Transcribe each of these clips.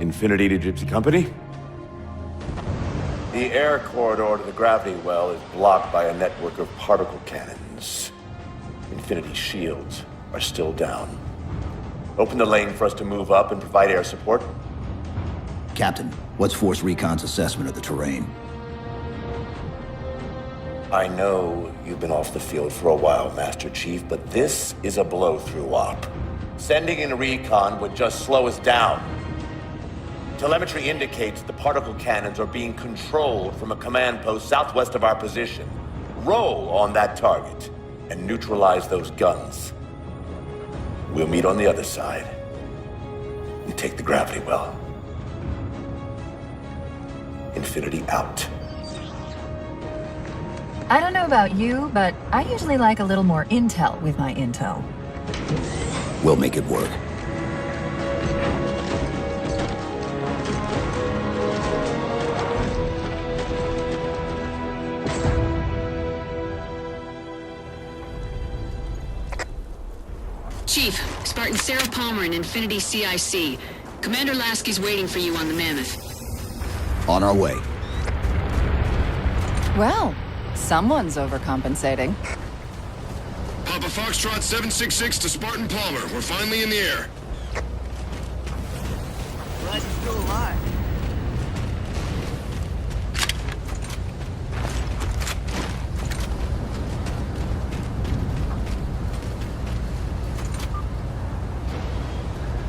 Infinity to Gypsy Company? The air corridor to the gravity well is blocked by a network of particle cannons. Infinity's shields are still down. Open the lane for us to move up and provide air support. Captain, what's Force Recon's assessment of the terrain? I know you've been off the field for a while, Master Chief, but this is a blow-through op. Sending in recon would just slow us down. Telemetry indicates the particle cannons are being controlled from a command post southwest of our position. Roll on that target and neutralize those guns. We'll meet on the other side and take the gravity well. Infinity out. I don't know about you, but I usually like a little more intel with my intel. We'll make it work. Chief, Spartan Sarah Palmer in Infinity CIC. Commander Lasky's waiting for you on the Mammoth. On our way. Well, someone's overcompensating. Papa Foxtrot 766 to Spartan Palmer. We're finally in the air. Glad you're still alive.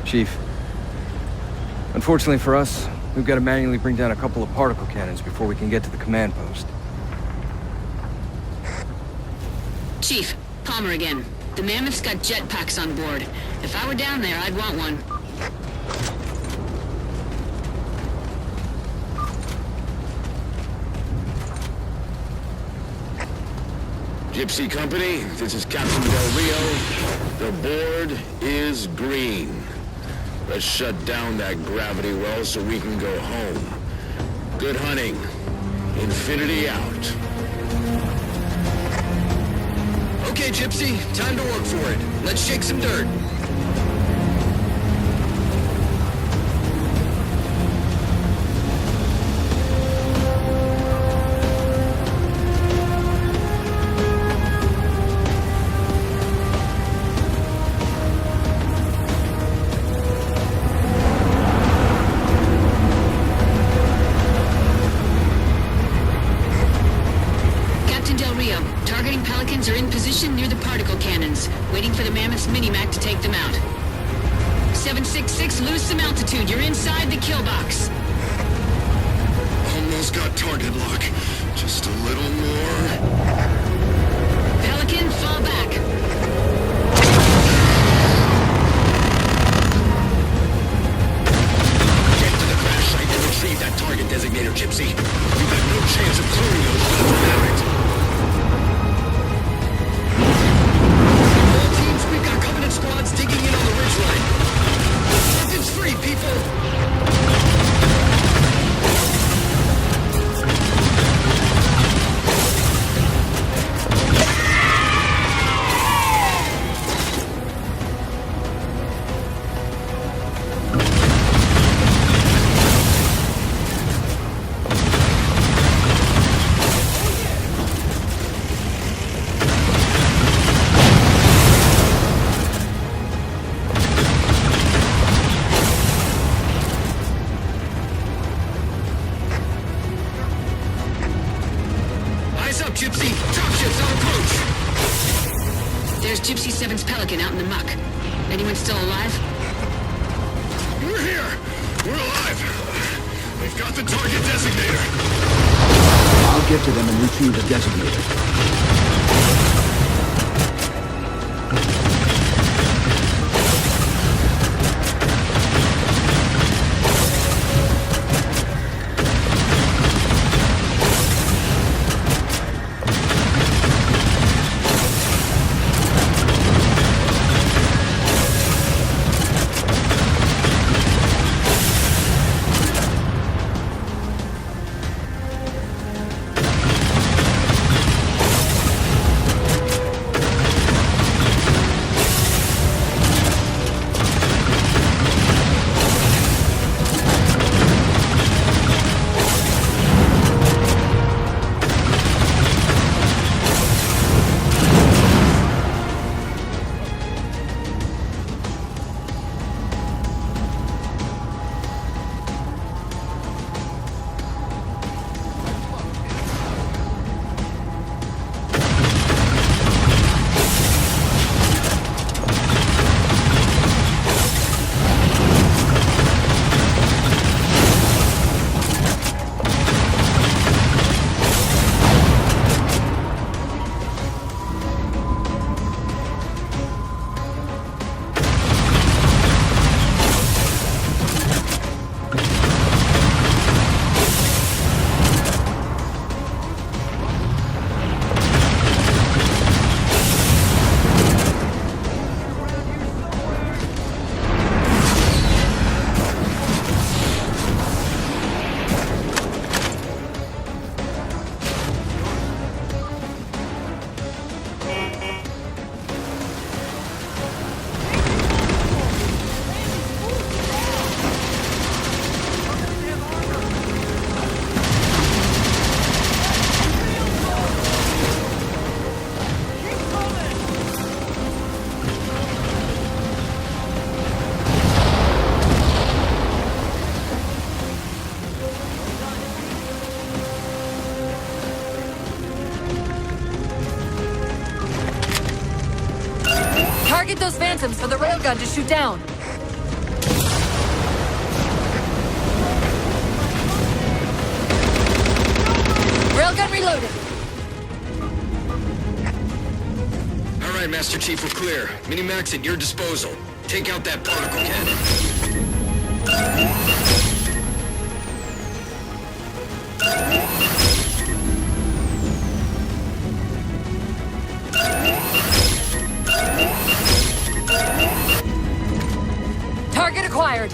Chief. Unfortunately for us, we've got to manually bring down a couple of particle cannons before we can get to the command post. Chief, Palmer again. The Mammoth's got jetpacks on board. If I were down there, I'd want one. Gypsy Company, this is Captain Del Rio. The board is green. Let's shut down that gravity well so we can go home. Good hunting. Infinity out. Okay, Gypsy, time to work for it. Let's shake some dirt. Are in position near the particle cannons, waiting for the Mammoth's mini-mac to take them out. 766, lose some altitude. You're inside the kill box. Almost got target lock. Just a little more. Pelican, fall back. Get to the crash site and retrieve that target designator, Gypsy. We've got no chance of clearing those without merit. Squads digging in on the ridgeline. It's free, people! Gypsy! Dropships on approach! There's Gypsy 7's Pelican out in the muck. Anyone still alive? We're here! We're alive! We've got the target designator! I'll get to them and retrieve the designator. Target those phantoms for the railgun to shoot down. Railgun reloaded. All right, Master Chief, we're clear. Minimax at your disposal. Take out that particle cannon. Target acquired.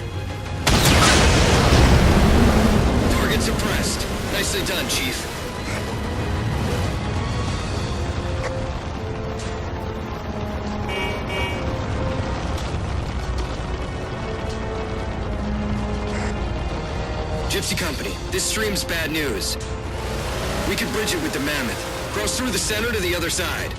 Target suppressed. Nicely done, Chief. Gypsy Company, this stream's bad news. We could bridge it with the Mammoth. Cross through the center to the other side.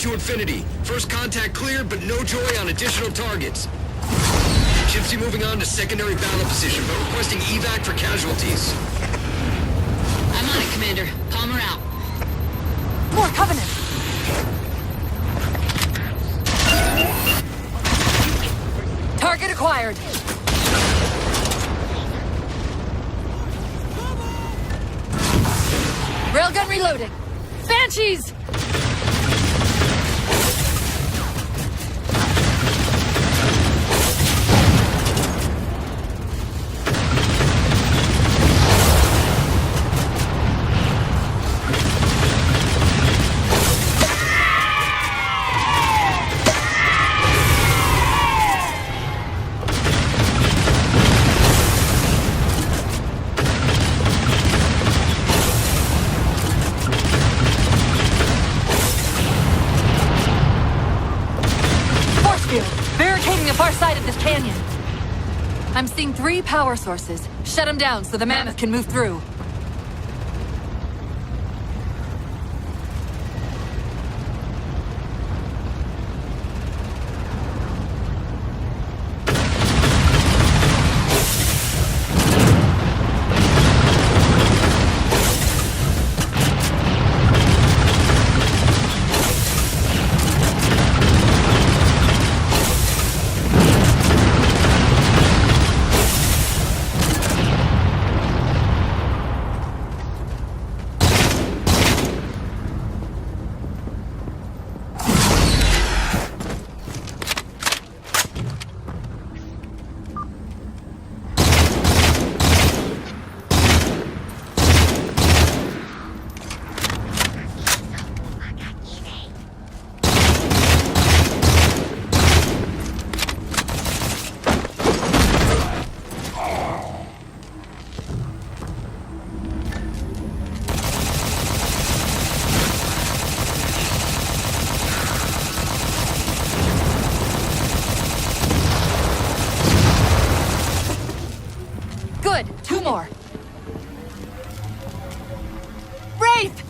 To infinity. First contact cleared, but no joy on additional targets. Gypsy moving on to secondary battle position, but requesting evac for casualties. I'm on it, Commander. Palmer out. More Covenant. Target acquired. Railgun reloading. Banshees! Barricading the far side of this canyon. I'm seeing 3 power sources. Shut them down so the Mammoth can move through. Good. 2 more. Wraith!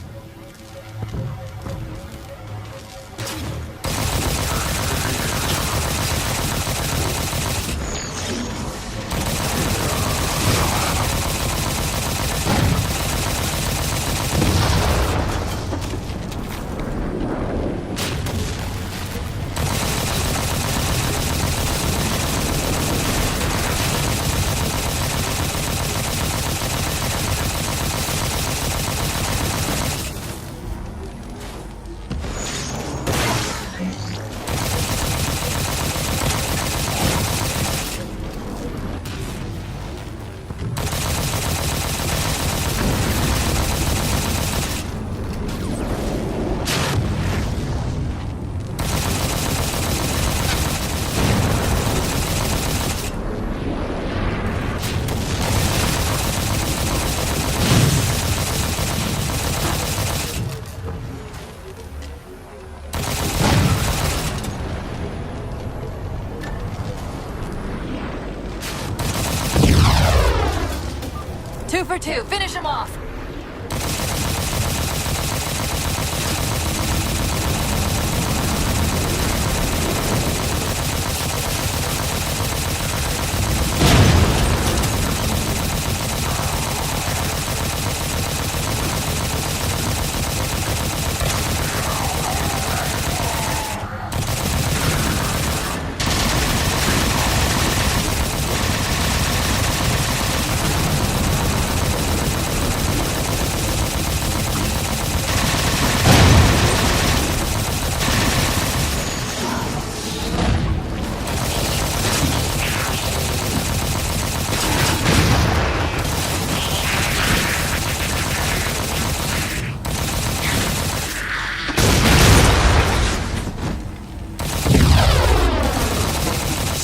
2 for 2. Finish him off.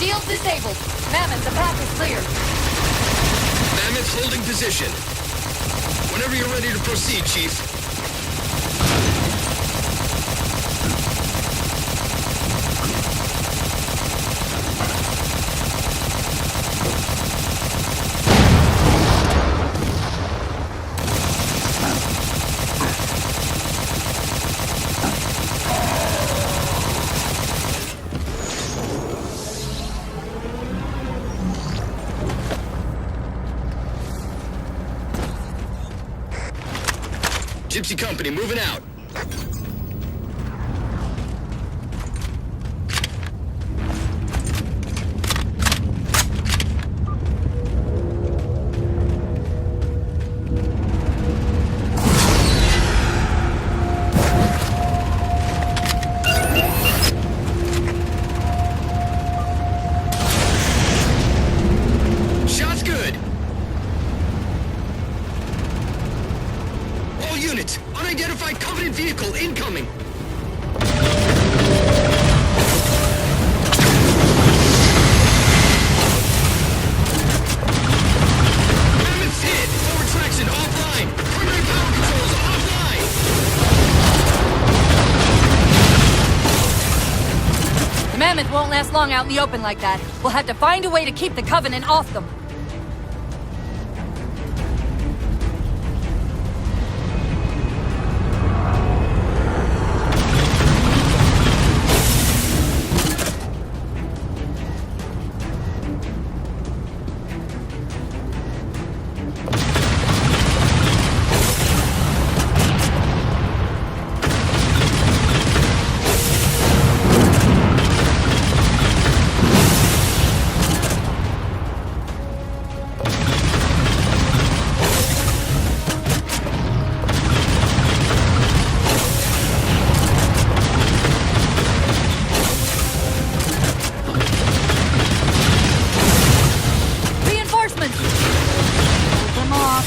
Shield disabled. Mammoth, the path is clear. Mammoth holding position. Whenever you're ready to proceed, Chief. Gypsy Company moving out. Shot's good. All units, unidentified Covenant vehicle incoming. Mammoth's hit. Forward traction offline. Primary power controls offline. The Mammoth won't last long out in the open like that. We'll have to find a way to keep the Covenant off them. Reinforcements! Hold them off.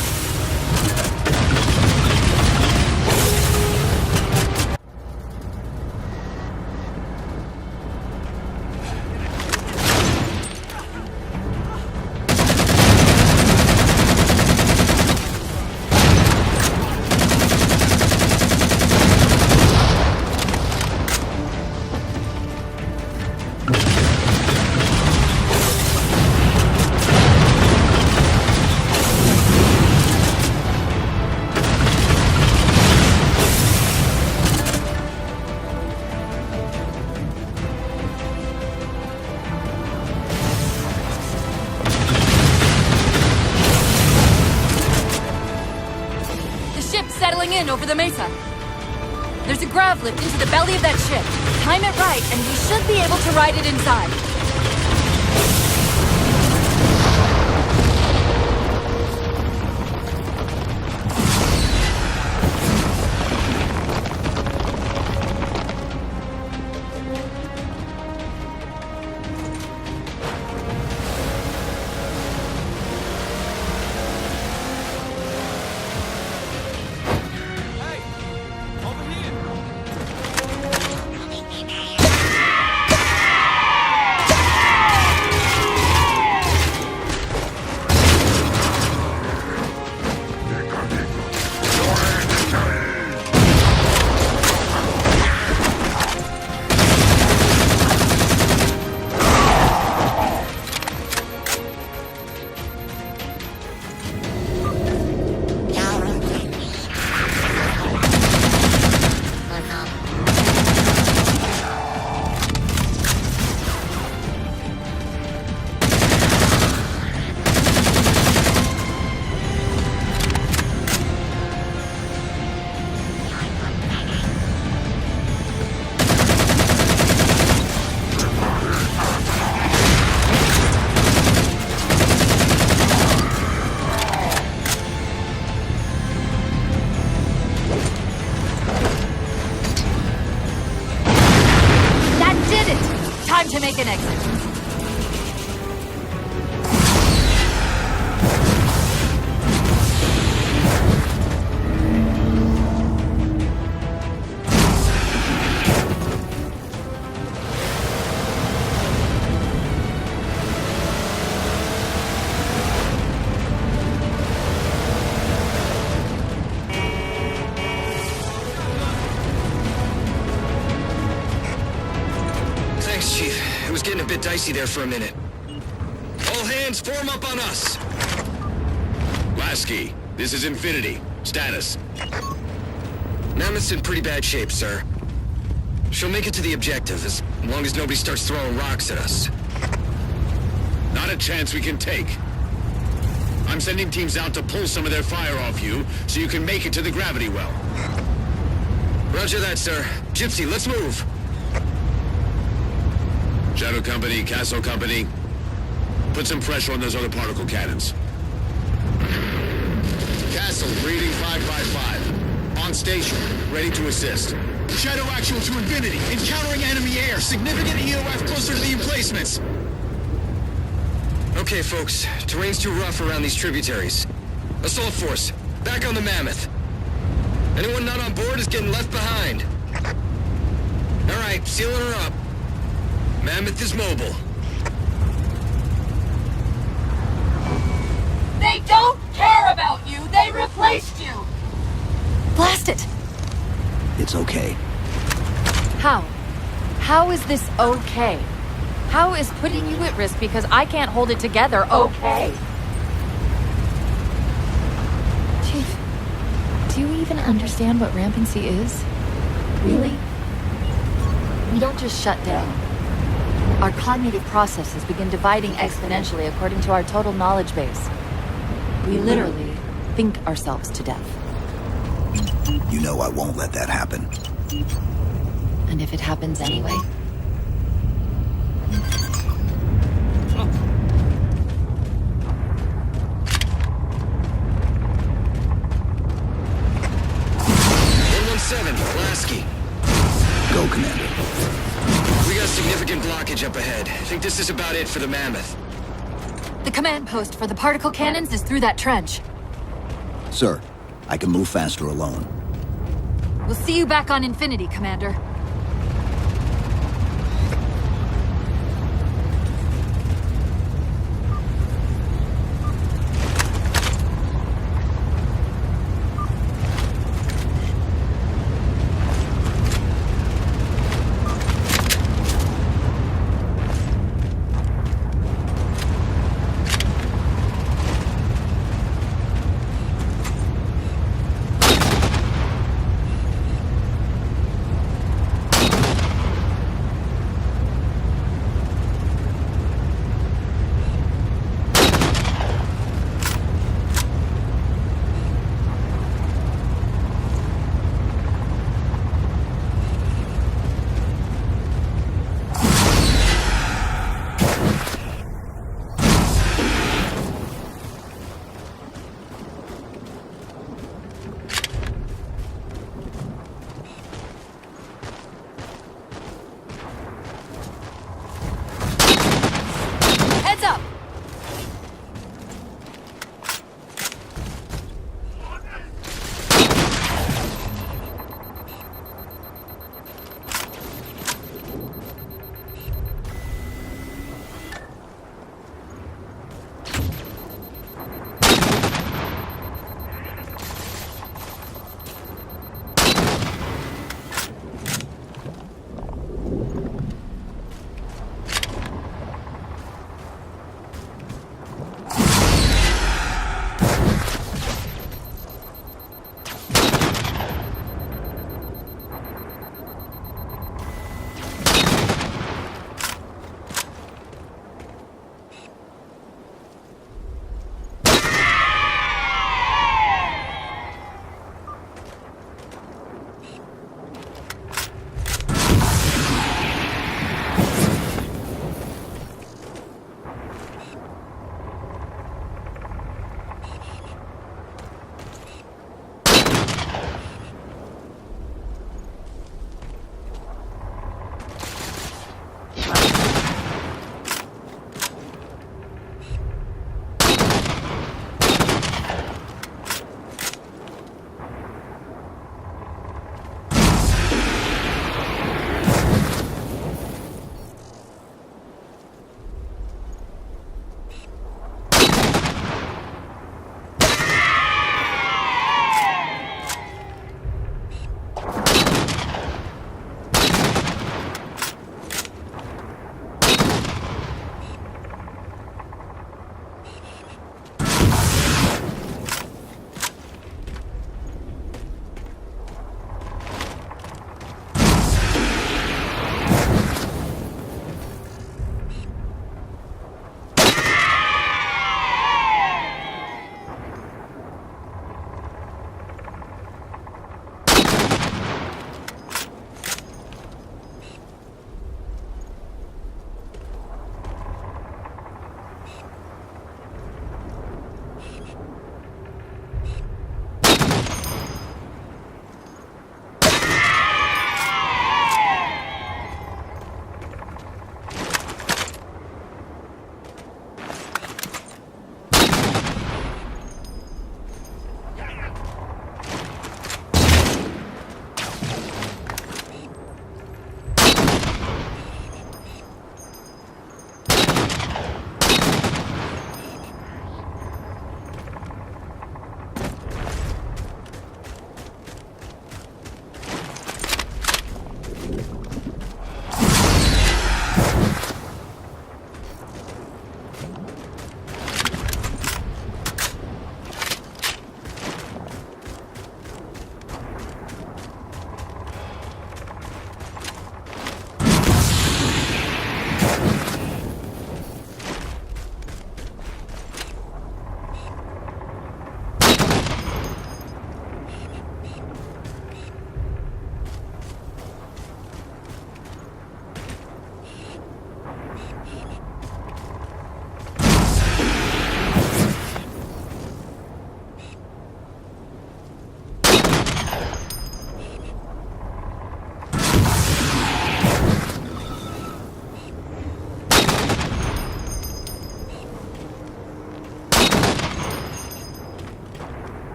Settling in over the mesa. There's a grav lift into the belly of that ship. Time it right, and we should be able to ride it inside. exit. Thanks, Chief. It was getting a bit dicey there for a minute. All hands, form up on us! Lasky, this is Infinity. Status. Mammoth's in pretty bad shape, sir. She'll make it to the objective, as long as nobody starts throwing rocks at us. Not a chance we can take. I'm sending teams out to pull some of their fire off you, so you can make it to the gravity well. Roger that, sir. Gypsy, let's move! Shadow Company, Castle Company, put some pressure on those other particle cannons. Castle, reading 555. On station, ready to assist. Shadow actual to Infinity. Encountering enemy air. Significant EOF closer to the emplacements. Okay, folks. Terrain's too rough around these tributaries. Assault force, back on the Mammoth. Anyone not on board is getting left behind. All right, sealing her up. Mammoth is mobile. They don't care about you! They replaced you! Blast it! It's okay. How? How is this okay? How is putting you at risk because I can't hold it together okay? Chief, do you even understand what rampancy is? Really? We don't just shut down. Our cognitive processes begin dividing exponentially according to our total knowledge base. We literally think ourselves to death. You know I won't let that happen. And if it happens anyway? Lasky. Go, Commander. We got significant blockage up ahead. I think this is about it for the Mammoth. The command post for the particle cannons is through that trench. Sir, I can move faster alone. We'll see you back on Infinity, Commander.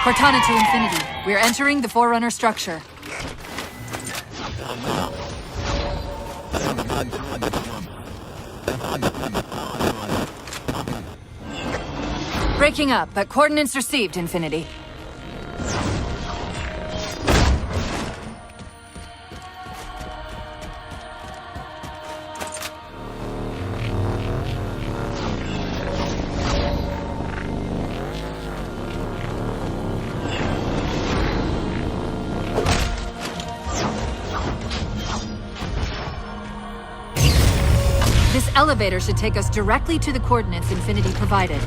Cortana to Infinity. We're entering the Forerunner structure. Breaking up, but coordinates received, Infinity. This elevator should take us directly to the coordinates Infinity provided.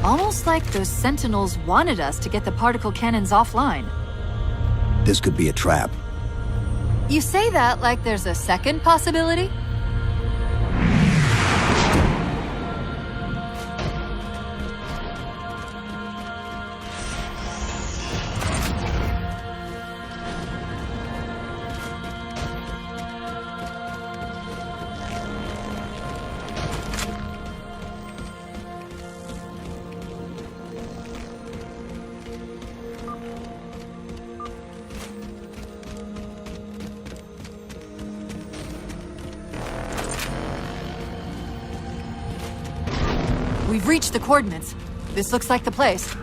Almost like those Sentinels wanted us to get the particle cannons offline. This could be a trap. You say that like there's a second possibility? We've reached the coordinates. This looks like the place.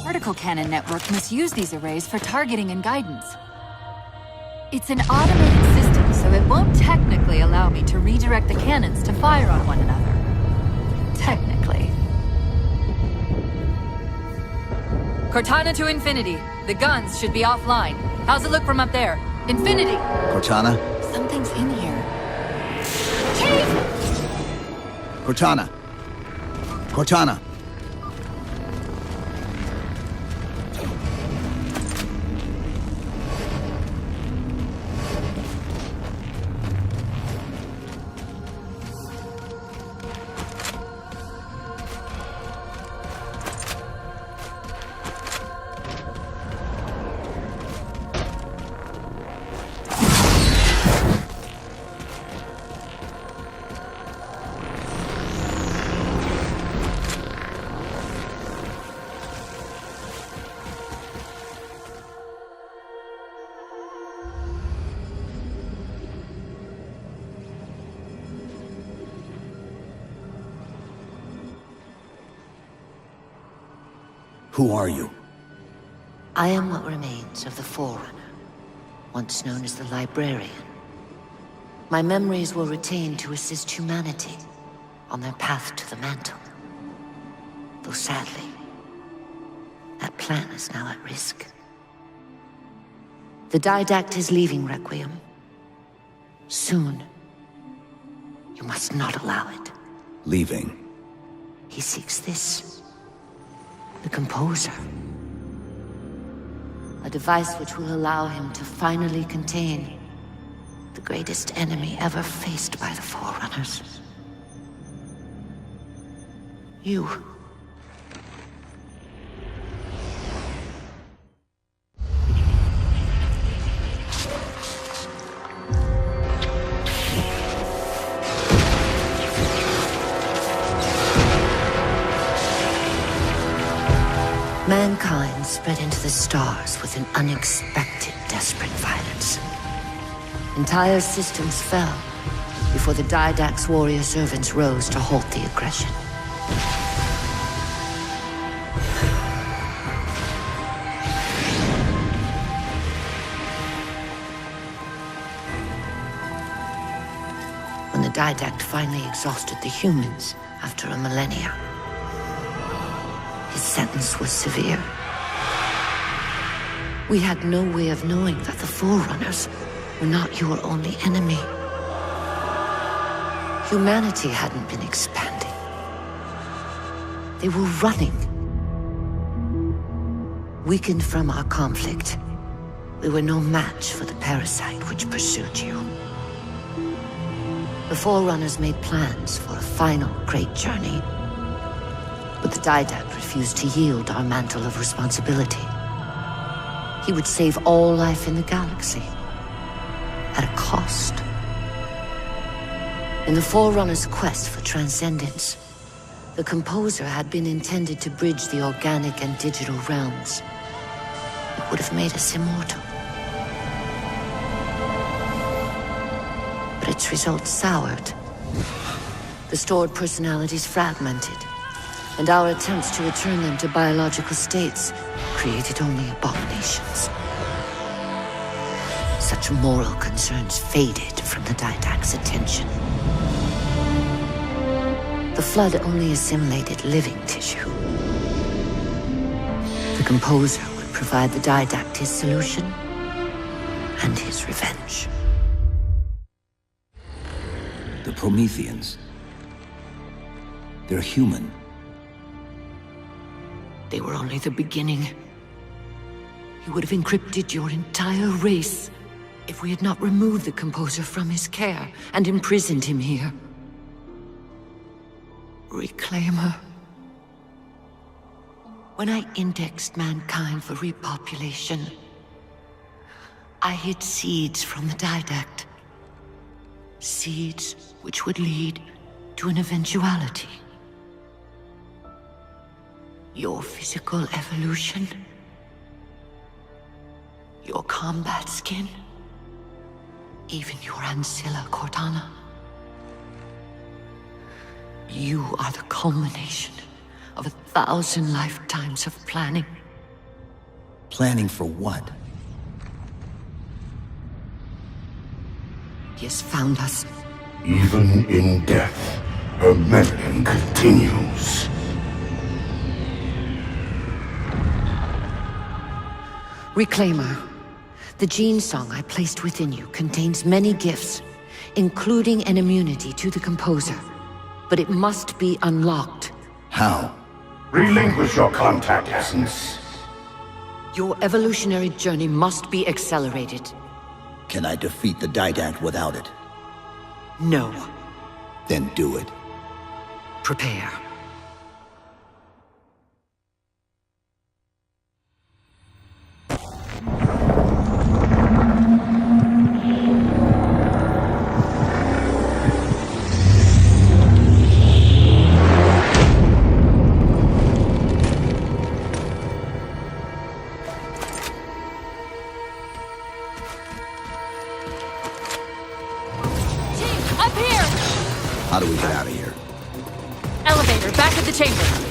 Particle cannon network must use these arrays for targeting and guidance. It's an automated system, so it won't technically allow me to redirect the cannons to fire on one another. Technically. Cortana to Infinity. The guns should be offline. How's it look from up there? Infinity! Cortana? Something's in here. Chief! Cortana! Cortana! Who are you? I am what remains of the Forerunner, once known as the Librarian. My memories were retained to assist humanity on their path to the mantle. Though sadly, that plan is now at risk. The Didact is leaving Requiem. Soon. You must not allow it. Leaving. He seeks this. The Composer. A device which will allow him to finally contain the greatest enemy ever faced by the Forerunners. You. Mankind spread into the stars with an unexpected, desperate violence. Entire systems fell before the Didact's warrior servants rose to halt the aggression. When the Didact finally exhausted the humans after a millennia, his sentence was severe. We had no way of knowing that the Forerunners were not your only enemy. Humanity hadn't been expanding. They were running. Weakened from our conflict, we were no match for the parasite which pursued you. The Forerunners made plans for a final great journey, but the Didact refused to yield our mantle of responsibility. he would save all life in the galaxy. At a cost. In the Forerunner's quest for transcendence, the Composer had been intended to bridge the organic and digital realms. It would have made us immortal. But its results soured. The stored personalities fragmented, and our attempts to return them to biological states created only abominations. Such moral concerns faded from the Didact's attention. The Flood only assimilated living tissue. The Composer would provide the Didact his solution and his revenge. The Prometheans. They're human. They were only the beginning. He would have encrypted your entire race if we had not removed the Composer from his care and imprisoned him here. Reclaimer. When I indexed mankind for repopulation, I hid seeds from the Didact. Seeds which would lead to an eventuality. Your physical evolution, your combat skin, even your ancilla Cortana. You are the culmination of 1,000 lifetimes of planning. Planning for what? He has found us. Even in death, her meddling continues. Reclaimer. The gene song I placed within you contains many gifts, including an immunity to the Composer. But it must be unlocked. How? Relinquish your contact essence. Your evolutionary journey must be accelerated. Can I defeat the Didact without it? No. Then do it. Prepare. How do we get out of here? Elevator, back at the chamber.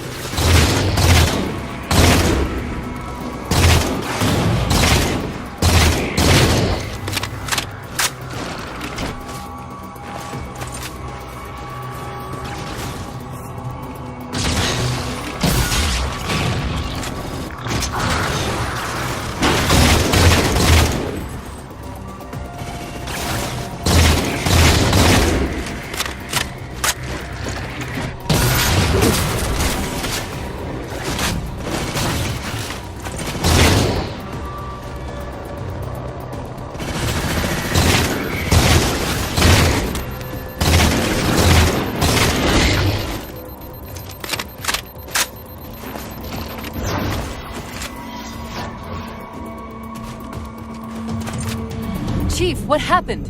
Chief, what happened?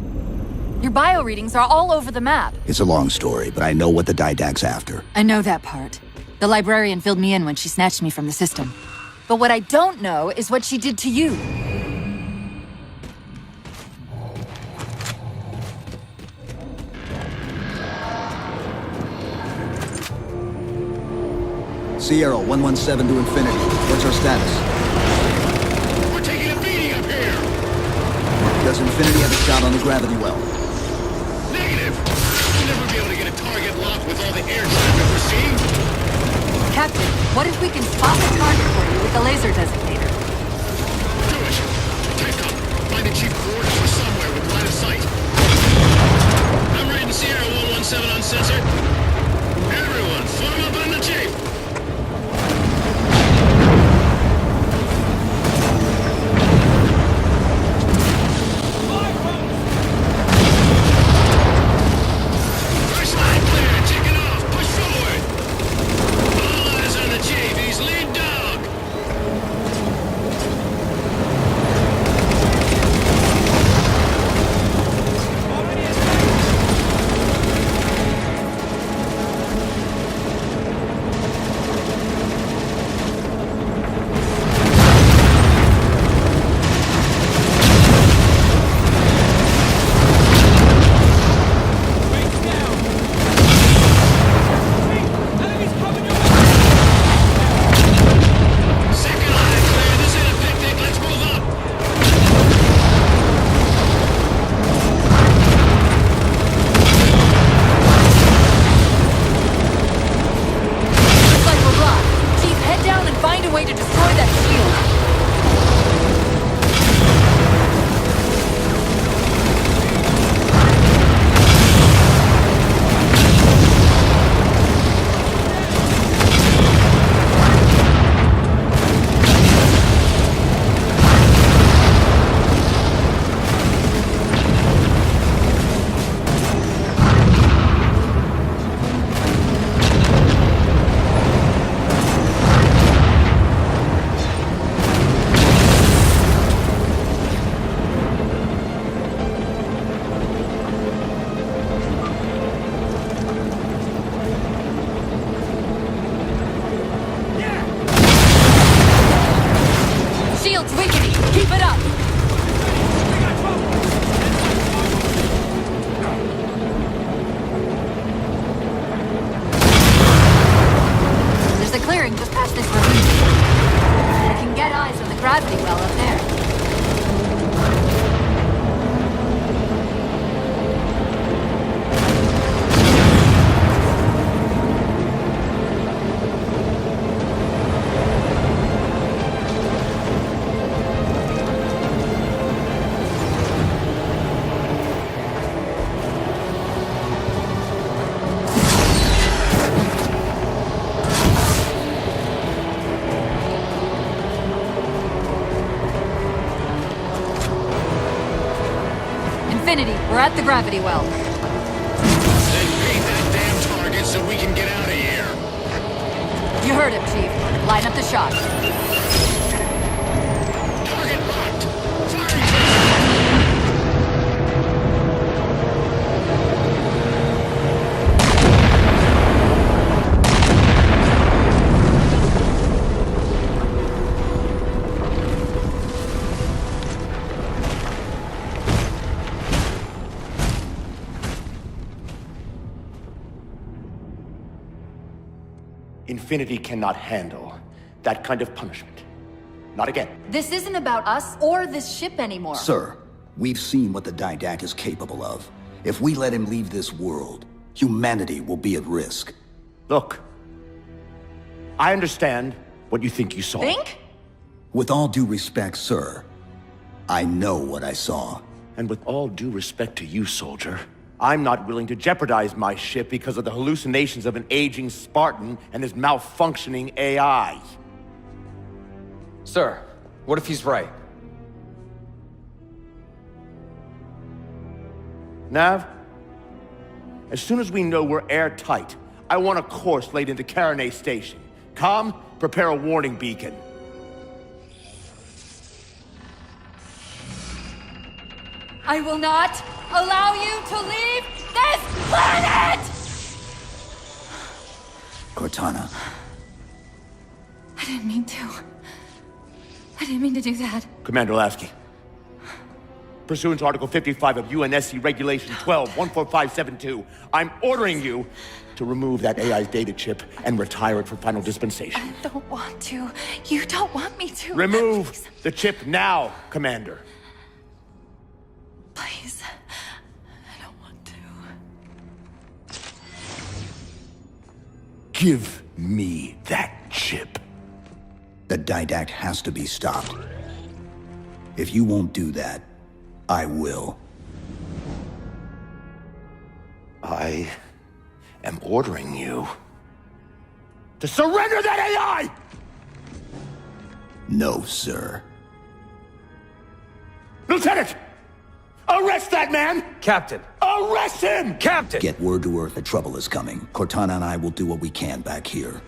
Your bio readings are all over the map. It's a long story, but I know what the Didact's after. I know that part. The librarian filled me in when she snatched me from the system. But what I don't know is what she did to you. Sierra 117 to Infinity. What's our status? We're taking a beating up here! Does Infinity have a shot on the gravity well? Negative! We'll never be able to get a target lock with all the air traffic we're seeing. Captain, what if we can spot the target for you with the laser designator? Do it! TechCom, find the chief coordinates for somewhere with line of sight. I'm reading Sierra 117 on sensor. Everyone, form up on the chief! at the gravity well. Then beat that damn target so we can get out of here. You heard him, Chief. Line up the shot. Target locked. Firing. Infinity cannot handle that kind of punishment. Not again. This isn't about us or this ship anymore. Sir, we've seen what the Didact is capable of. If we let him leave this world, humanity will be at risk. Look, I understand what you think you saw. Think? With all due respect, sir, I know what I saw. And with all due respect to you, soldier, I'm not willing to jeopardize my ship because of the hallucinations of an aging Spartan and his malfunctioning AI. Sir, what if he's right? Nav, as soon as we know we're airtight, I want a course laid into Caranay Station. Com, prepare a warning beacon. I will not allow you to leave this planet! Cortana, I didn't mean to. I didn't mean to do that. Commander Lasky, pursuant to Article 55 of UNSC Regulation 12-14572, I'm ordering you to remove that AI's data chip and retire it for final dispensation. I don't want to. You don't want me to. Remove Please. the chip now, Commander. Please. I don't want to. Give me that chip. the Didact has to be stopped. If you won't do that, I will. I am ordering you to surrender that AI! No, sir. Lieutenant! Arrest that man! Captain! Arrest him! Captain! Get word to Earth that trouble is coming. Cortana and I will do what we can back here.